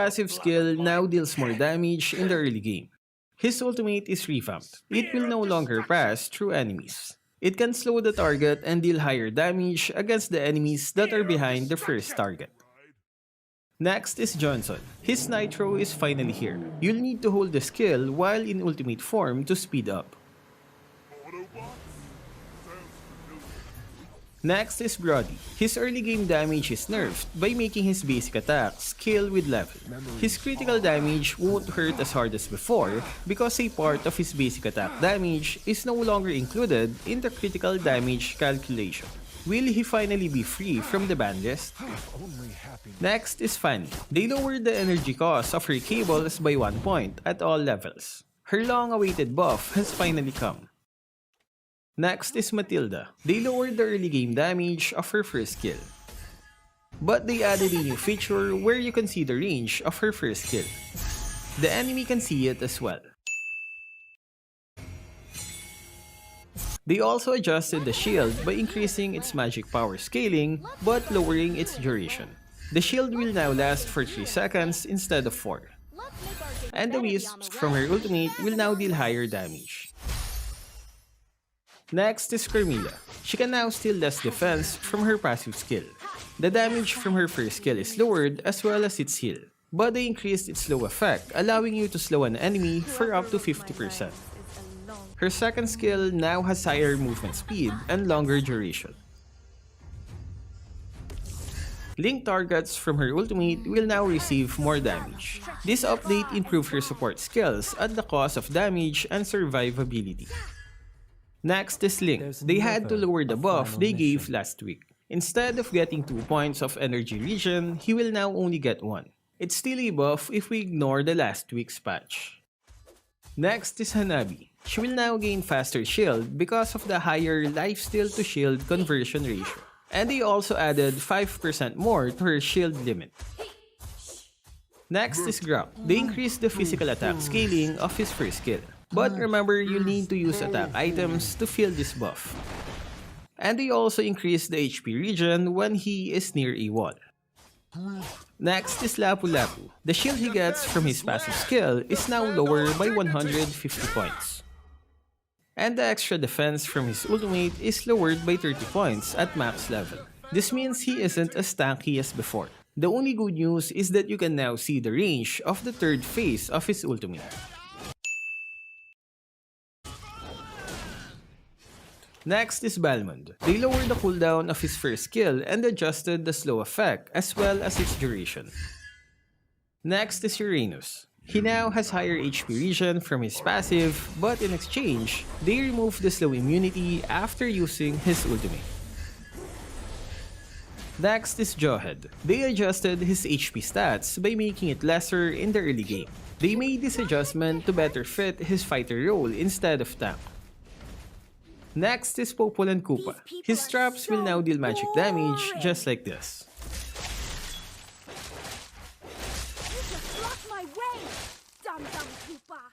Passive skill now deals more damage in the early game. His ultimate is revamped. It will no longer pass through enemies. It can slow the target and deal higher damage against the enemies that are behind the first target. Next is Johnson. His Nitro is finally here. You'll need to hold the skill while in ultimate form to speed up. Next is Brody. His early game damage is nerfed by making his basic attack scale with level. His critical damage won't hurt as hard as before because a part of his basic attack damage is no longer included in the critical damage calculation. Will he finally be free from the ban list? Next is Fanny. They lowered the energy cost of her cables by 1 point at all levels. Her long-awaited buff has finally come. Next is Matilda. They lowered the early game damage of her first skill. But they added a new feature where you can see the range of her first skill. The enemy can see it as well. They also adjusted the shield by increasing its magic power scaling but lowering its duration. The shield will now last for 3 seconds instead of 4. And the wisps from her ultimate will now deal higher damage. Next is Carmilla. She can now steal less defense from her passive skill. The damage from her first skill is lowered as well as its heal, but they increased its slow effect, allowing you to slow an enemy for up to 50%. Her second skill now has higher movement speed and longer duration. Link targets from her ultimate will now receive more damage. This update improved her support skills at the cost of damage and survivability. Next is Link. They had to lower the buff they gave last week. Instead of getting 2 points of energy regen, he will now only get 1. It's still a buff if we ignore the last week's patch. Next is Hanabi. She will now gain faster shield because of the higher lifesteal to shield conversion ratio. And they also added 5% more to her shield limit. Next is Grok. They increased the physical attack scaling of his first skill. But remember, you'll need to use attack items to fill this buff. And they also increase the HP regen when he is near a wall. Next is Lapu Lapu. The shield he gets from his passive skill is now lower by 150 points. And the extra defense from his ultimate is lowered by 30 points at max level. This means he isn't as tanky as before. The only good news is that you can now see the range of the third phase of his ultimate. Next is Balmond. They lowered the cooldown of his first skill and adjusted the slow effect as well as its duration. Next is Uranus. He now has higher HP regen from his passive, but in exchange, they removed the slow immunity after using his ultimate. Next is Jawhead. They adjusted his HP stats by making it lesser in the early game. They made this adjustment to better fit his fighter role instead of tank. Next is Popol and Koopa. His traps will now deal magic damage just like this.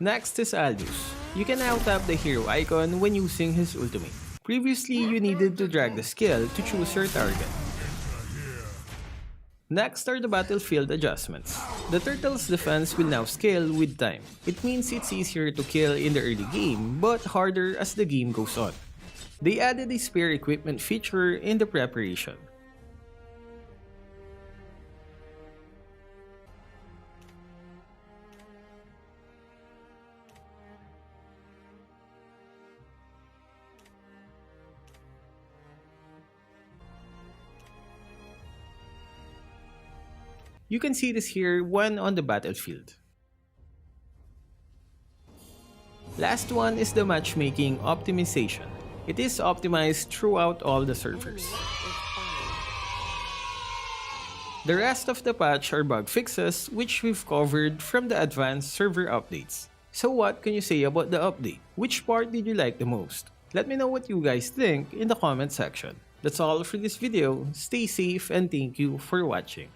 Next is Aldous. You can now tap the hero icon when using his ultimate. Previously, you needed to drag the skill to choose your target. Next are the battlefield adjustments. The turtle's defense will now scale with time. It means it's easier to kill in the early game, but harder as the game goes on. They added a spare equipment feature in the preparation. You can see this here when on the battlefield. Last one is the matchmaking optimization. It is optimized throughout all the servers. The rest of the patch are bug fixes which we've covered from the advanced server updates. So what can you say about the update? Which part did you like the most? Let me know what you guys think in the comment section. That's all for this video. Stay safe and thank you for watching.